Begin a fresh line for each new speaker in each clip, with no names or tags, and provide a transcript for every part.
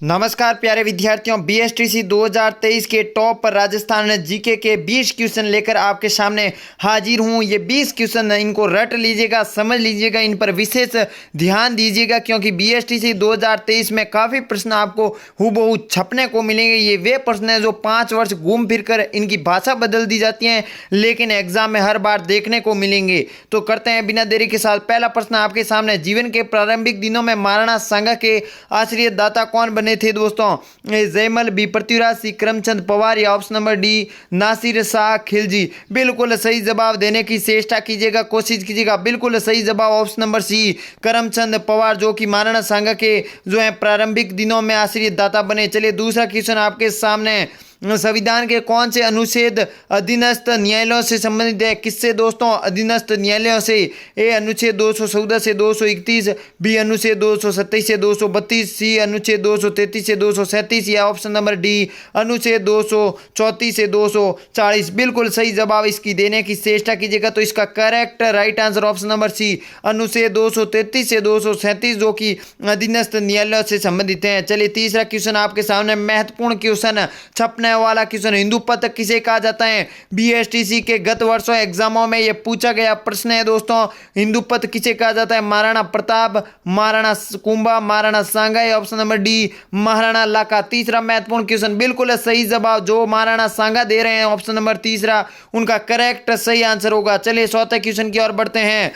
नमस्कार प्यारे विद्यार्थियों, बीएसटीसी 2023 के टॉप पर राजस्थान जीके के 20 क्वेश्चन लेकर आपके सामने हाजिर हूं। ये 20 क्वेश्चन इनको रट लीजिएगा, समझ लीजिएगा, इन पर विशेष ध्यान दीजिएगा क्योंकि बीएसटीसी 2023 में काफ़ी प्रश्न आपको हूबहू छपने को मिलेंगे। ये वे प्रश्न हैं जो 5 वर्ष घूम फिर कर इनकी भाषा बदल दी जाती है लेकिन एग्जाम में हर बार देखने को मिलेंगे। तो करते हैं बिना देरी के साथ पहला प्रश्न आपके सामने। जीवन के प्रारंभिक दिनों में महाराणा सांगा के आश्रय दाता कौन बने थे दोस्तों? जयमल, बी पृथ्वीराज, सी करमचंद पवार या option number D Nasir Shah Khilji. बिल्कुल सही जवाब देने की चेष्टा कीजिएगा, कोशिश कीजिएगा। बिल्कुल सही जवाब option number C Karamchand Pawar, जो कि महाराणा सांगा के जो है प्रारंभिक दिनों में आश्रय दाता बने। चलिए दूसरा क्वेश्चन आपके सामने। संविधान के कौन से अनुच्छेद अधीनस्थ न्यायालयों से संबंधित है? किससे दोस्तों? अधीनस्थ न्यायालयों से। ए अनुच्छेद 214 से 231, बी अनुच्छेद 227 से 232, सी अनुच्छेद 233 से 237 या ऑप्शन नंबर डी अनुच्छेद 234 से 240। बिल्कुल सही जवाब इसकी देने की चेष्टा कीजिएगा। तो इसका correct right answer option number C अनुच्छेद 233 से 237 जो कि अधीनस्थ न्यायालयों से संबंधित है। चलिए तीसरा क्वेश्चन आपके सामने, महत्वपूर्ण क्वेश्चन छपने वाला क्वेश्चन। हिंदू पथ किसे कहा जाता है? बीएसटीसी के गत वर्षों एग्जामों में यह पूछा गया प्रश्न है दोस्तों। हिंदू पथ किसे कहा जाता है? महाराणा प्रताप, महाराणा कुंभा, महाराणा सांगा या option number D Maharana Laka. तीसरा महत्वपूर्ण क्वेश्चन, बिल्कुल सही जवाब जो महाराणा सांगा दे रहे हैं ऑप्शन नंबर तीसरा उनका करेक्ट सही आंसर होगा। चलिए चौथे क्वेश्चन की ओर बढ़ते हैं।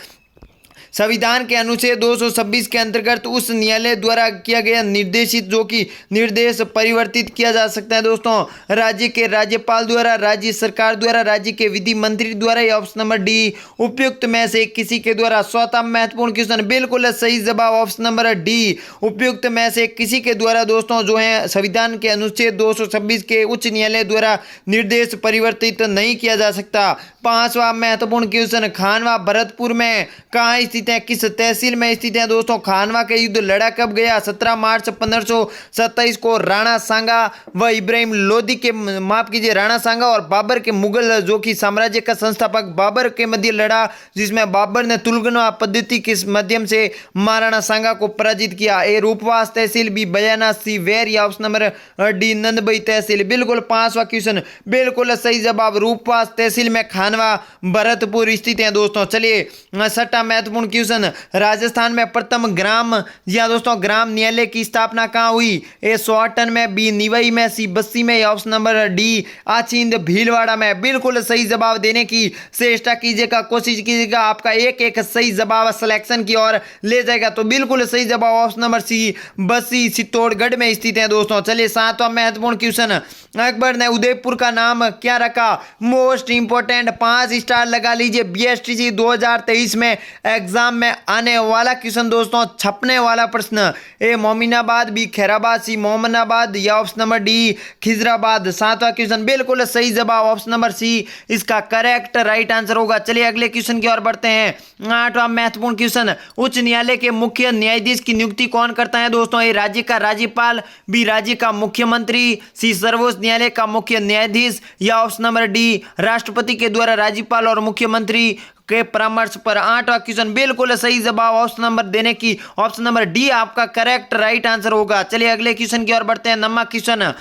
संविधान के अनुच्छेद 226 के अंतर्गत उस न्यायालय द्वारा किया गया निर्देशित जो कि निर्देश परिवर्तित किया जा सकता है दोस्तों। राज्य के राज्यपाल द्वारा, राज्य सरकार द्वारा, राज्य के विधि मंत्री द्वारा या ऑप्शन नंबर डी उपयुक्त में से किसी के द्वारा। चौथा महत्वपूर्ण क्वेश्चन, बिल्कुल सही जवाब ऑप्शन नंबर डी उपयुक्त में से किसी के द्वारा दोस्तों जो है संविधान के अनुच्छेद 226 के उच्च न्यायालय द्वारा निर्देश परिवर्तित नहीं किया जा सकता। पांचवा महत्वपूर्ण क्वेश्चन, खानवा भरतपुर में कहाँ स्थित है? किस तहसील में स्थित है दोस्तों? खानवा का युद्ध लड़ा कब गया? 17 मार्च 1527 को राणा सांगा व इब्राहिम लोदी के, माफ कीजिए, राणा सांगा और बाबर के, मुगल जो कि साम्राज्य का संस्थापक बाबर के मध्य लड़ा, जिसमें बाबर ने तुलगनवा पद्धति के माध्यम से महाराणा सांगा को पराजित किया। ए रूपवास तहसील, बी बयाना, सी वेर या ऑप्शन नंबर डी नंदबई तहसील। बिल्कुल पांचवा क्वेश्चन बिल्कुल सही जवाब रूपवास तहसील में खानवा भरतपुर स्थित है दोस्तों। चलिए छठा महत्वपूर्ण क्वेश्चन, राजस्थान में प्रथम ग्राम या दोस्तों ग्राम न्यायालय की स्थापना कहाँ हुई? ए सोहाटन में, बी निवई में, सी बस्सी में या ऑप्शन नंबर डी आछिंद भीलवाड़ा में। बिल्कुल सही जवाब देने की चेष्टा कीजिएगा, कोशिश कीजिएगा। आपका एक एक सही जवाब सिलेक्शन की ओर ले जाएगा। तो बिल्कुल सही जवाब option number C Bassi Chittorgarh में स्थित है दोस्तों। चलिए सातवां महत्वपूर्ण क्वेश्चन, अकबर ने उदयपुर का नाम क्या रखा? मोस्ट इंपोर्टेंट 5 स्टार लगा लीजिए। बीएसटीसी 2023 में एग्जाम में आने वाला क्वेश्चन दोस्तों, छपने वाला प्रश्न। ए मोमिनाबाद, बी खैराबाद, सी मोहम्मदाबाद या ऑप्शन नंबर डी खिजराबाद। सातवां क्वेश्चन बिल्कुल सही जवाब ऑप्शन नंबर सी इसका करेक्ट राइट आंसर होगा। चलिए अगले क्वेश्चन की ओर बढ़ते हैं। आठवां महत्वपूर्ण क्वेश्चन, उच्च न्यायालय के मुख्य न्यायाधीश की नियुक्ति कौन करता है दोस्तों? ए राज्य का राज्यपाल, बी राज्य का मुख्यमंत्री, सी सर्वोच्च न्यायालय का मुख्य न्यायाधीश या ऑप्शन नंबर डी राष्ट्रपति के द्वारा राज्यपाल और मुख्यमंत्री के परामर्श पर। आठवां क्वेश्चन बिल्कुल सही जवाब ऑप्शन नंबर देने की ऑप्शन नंबर डी आपका करेक्ट राइट आंसर होगा। चलिए अगले क्वेश्चन की ओर बढ़ते हैं। नौवां क्वेश्चन,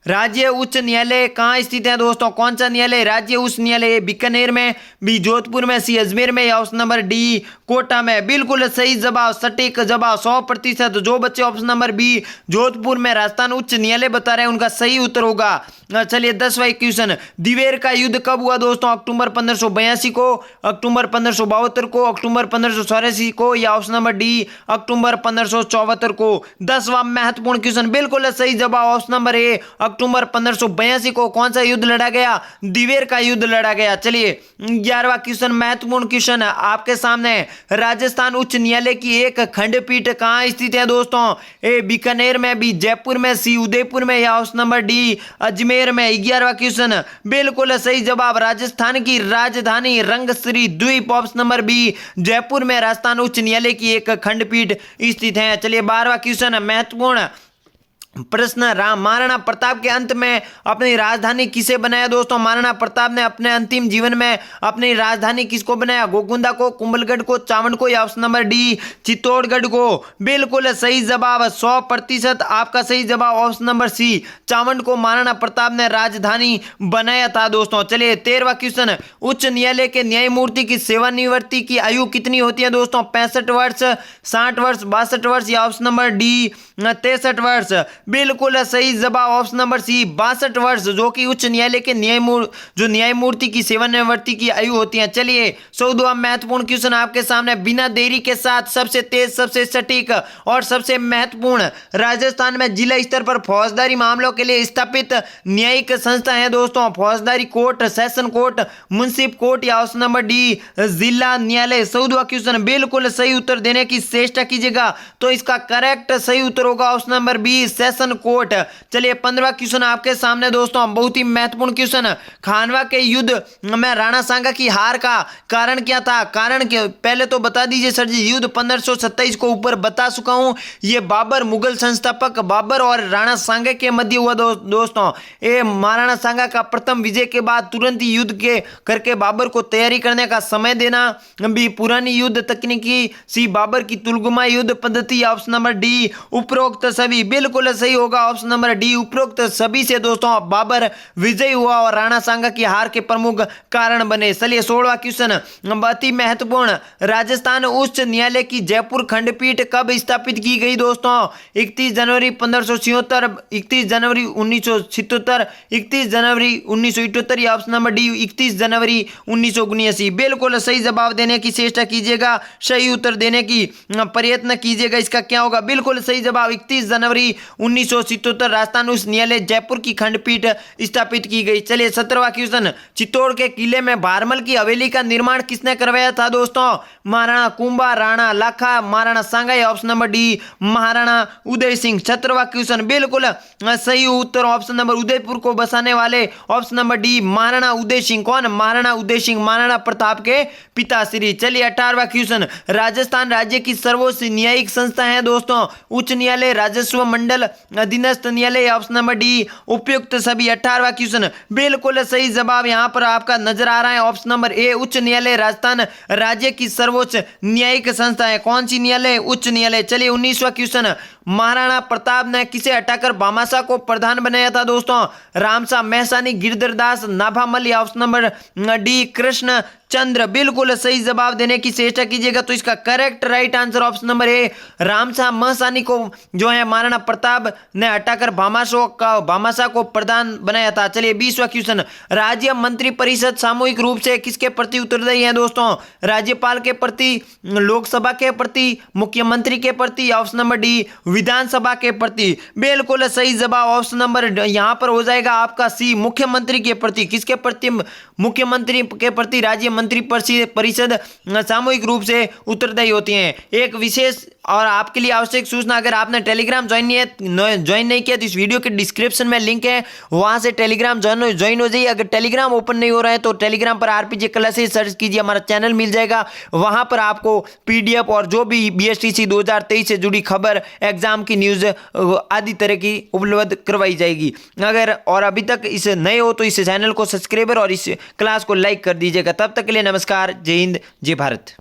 राज्य उच्च न्यायालय कहाँ स्थित है दोस्तों? कौन सा न्यायालय? राज्य उच्च न्यायालय बीकानेर में, बी जोधपुर में, सी अजमेर में या ऑप्शन नंबर डी कोटा में। बिल्कुल सही जवाब, सटीक जवाब 100%। जो बच्चे ऑप्शन नंबर बी जोधपुर में राजस्थान उच्च न्यायालय बता रहे हैं उनका सही उत्तर होगा। चलिए 10वां क्वेश्चन, दिवेर का युद्ध कब हुआ दोस्तों? अक्टूबर 1582 को, अक्टूबर 1572 को, अक्टूबर 1584 को या ऑप्शन नंबर डी अक्टूबर 1574 को। 10वां महत्वपूर्ण क्वेश्चन बिल्कुल सही जवाब ऑप्शन नंबर ए अक्टूबर 1582 को कौन सा युद्ध लड़ा गया? दिवेर का युद्ध लड़ा गया। चलिए 11वां क्वेश्चन महत्वपूर्ण क्वेश्चन आपके सामने, राजस्थान उच्च न्यायालय की एक खंडपीठ कहाँ स्थित है दोस्तों? ए बीकानेर में, बी जयपुर में, सी उदयपुर में या ऑप्शन नंबर डी अजमेर में। 11वां क्वेश्चन बिल्कुल सही जवाब राजस्थान की राजधानी रंगश्री द्वीप ऑप्शन नंबर बी जयपुर में राजस्थान उच्च न्यायालय की एक खंडपीठ स्थित है। चलिए 12वां क्वेश्चन महत्वपूर्ण, प्रश्न, महाराणा प्रताप के अंत में अपनी राजधानी किसे बनाया दोस्तों? महाराणा प्रताप ने अपने अंतिम जीवन में अपनी राजधानी किसको बनाया? गोकुंदा को, कुंभलगढ़ को, चावंड को, या ऑप्शन नंबर डी चित्तौड़गढ़ को? बिल्कुल सही जवाब, 100% आपका सही जवाब ऑप्शन नंबर सी, चावंड को महाराणा प्रताप ने राजधानी बनाया था दोस्तों। चलिए 13वां क्वेश्चन, उच्च न्यायालय के न्यायमूर्ति की सेवानिवृत्ति की आयु कितनी होती है दोस्तों? 65 वर्ष, 60 वर्ष, 62 वर्ष, या ऑप्शन नंबर डी 63 वर्ष? बिल्कुल सही जवाब ऑप्शन नंबर सी, 62 वर्ष, जो कि उच्च न्यायालय के न्यायमूर्ति की सेवानिवृत्ति की आयु होती है। चलिए 14वां महत्वपूर्ण क्वेश्चन आपके सामने, बिना देरी के साथ सबसे तेज, सबसे सटीक और सबसे महत्वपूर्ण राजस्थान में जिला स्तर पर फौजदारी मामलों के लिए स्थापित न्यायिक संस्था है दोस्तों? फौजदारी कोर्ट, सेशन कोर्ट, मुंसिफ कोर्ट, या ऑप्शन नंबर डी जिला न्यायालय? 14वां क्वेश्चन बिल्कुल सही उत्तर देने की चेष्टा कीजिएगा, तो इसका करेक्ट सही उत्तर होगा option number B session court. चलिए 15वां क्वेश्चन आपके सामने दोस्तों, बहुत ही महत्वपूर्ण क्वेश्चन, खानवा के युद्ध में राणा सांगा की हार का कारण क्या था? कारण क्या, पहले तो बता दीजिए सर जी। युद्ध 1527 को ऊपर बता चुका हूं, ये बाबर, मुगल संस्थापक बाबर और राणा सांगा के मध्य हुआ दोस्तों। ये महाराणा सांगा का प्रथम विजय के बाद तुरंत ही युद्ध के करके बाबर को तैयारी करने का समय देना, भी पुरानी युद्ध तकनीकी सी बाबर की तुलगुमा युद्ध पद्धति, ऑप्शन नंबर डी उपरोक्त सभी? बिल्कुल सही होगा ऑप्शन नंबर डी उपरोक्त सभी से दोस्तों बाबर विजयी हुआ और राणा सांगा की हार के प्रमुख कारण बने। चलिए 16वां क्वेश्चन, अति महत्वपूर्ण, राजस्थान उच्च न्यायालय की जयपुर खंडपीठ कब स्थापित की गई दोस्तों? 31 जनवरी 1576, 31 जनवरी 1977, 31 जनवरी 1978, या ऑप्शन नंबर डी 31 जनवरी 1979? बिल्कुल सही जवाब देने की चेष्टा कीजिएगा, सही उत्तर देने की प्रयत्न कीजिएगा। इसका क्या होगा? बिल्कुल सही जवाब 31 जनवरी 1977 राजस्थान उच्च न्यायालय जयपुर की खंडपीठ स्थापित की गई। चलिए 17वां क्वेश्चन, चित्तौड़ के किले में भारमल की हवेली का निर्माण किसने करवाया था दोस्तों? महाराणा कुंभा, राणा लाखा, महाराणा सांगा, या option number D Maharana Uday Singh? 17वां question बिल्कुल सही उत्तर ऑप्शन नंबर उदयपुर को बसाने वाले option number D Maharana Uday Singh. कौन? महाराणा उदय सिंह, महाराणा प्रताप के पिताश्री। चलिए 18वां क्वेश्चन, राजस्थान राज्य की सर्वोच्च न्यायिक संस्था है दोस्तों? उच्च न्यायालय, राजस्व मंडल, अधीनस्थ न्यायालय, ऑप्शन नंबर डी उपयुक्त सभी? 18वां क्वेश्चन बिल्कुल सही जवाब यहां पर आपका नजर आ रहा है ऑप्शन नंबर ए उच्च न्यायालय राजस्थान राज्य की सर्वोच्च न्यायिक संस्था है। कौन सी न्यायालय? उच्च न्यायालय। चलिए 19वां क्वेश्चन, महाराणा प्रताप ने किसे हटाकर भामाशाह को प्रधान बनाया था दोस्तों? रामशाह, महसानी, गिरधरदास, नाभामल, या option number D Krishna Chandra? बिल्कुल सही जवाब देने की चेष्टा कीजिएगा, तो इसका correct right answer option number A Ramshah Mahsani को जो है महाराणा प्रताप ने हटाकर भामाशाह को प्रधान बनाया था। चलिए 20वां क्वेश्चन, राज्य मंत्री परिषद सामूहिक रूप से किसके प्रति उत्तरदायी है दोस्तों? राज्यपाल के प्रति, लोकसभा के प्रति, मुख्यमंत्री के प्रति, ऑप्शन नंबर डी विधानसभा के प्रति? बिल्कुल सही जवाब ऑप्शन नंबर यहां पर हो जाएगा आपका सी मुख्यमंत्री के प्रति। किसके प्रति? मुख्यमंत्री के प्रति राज्य मंत्री परिषद सामूहिक रूप से उत्तरदायी होती हैं। एक विशेष और आपके लिए आवश्यक सूचना, अगर आपने टेलीग्राम ज्वाइन नहीं किया तो इस वीडियो के डिस्क्रिप्शन में लिंक है, वहां से टेलीग्राम ज्वाइन हो जाइए। अगर टेलीग्राम ओपन नहीं हो रहा है तो टेलीग्राम पर आरपीजे क्लासेस सर्च कीजिए, हमारा चैनल मिल जाएगा। वहां पर आपको पीडीएफ और जो भी बीएसटीसी 2023 से जुड़ी खबर, एग्जाम की न्यूज आदि तरह की उपलब्ध करवाई जाएगी। अगर और अभी तक इसे नए हो तो इस चैनल को सब्सक्राइबर और इस क्लास को लाइक कर दीजिएगा। तब तक के लिए नमस्कार, जय हिंद, जय भारत।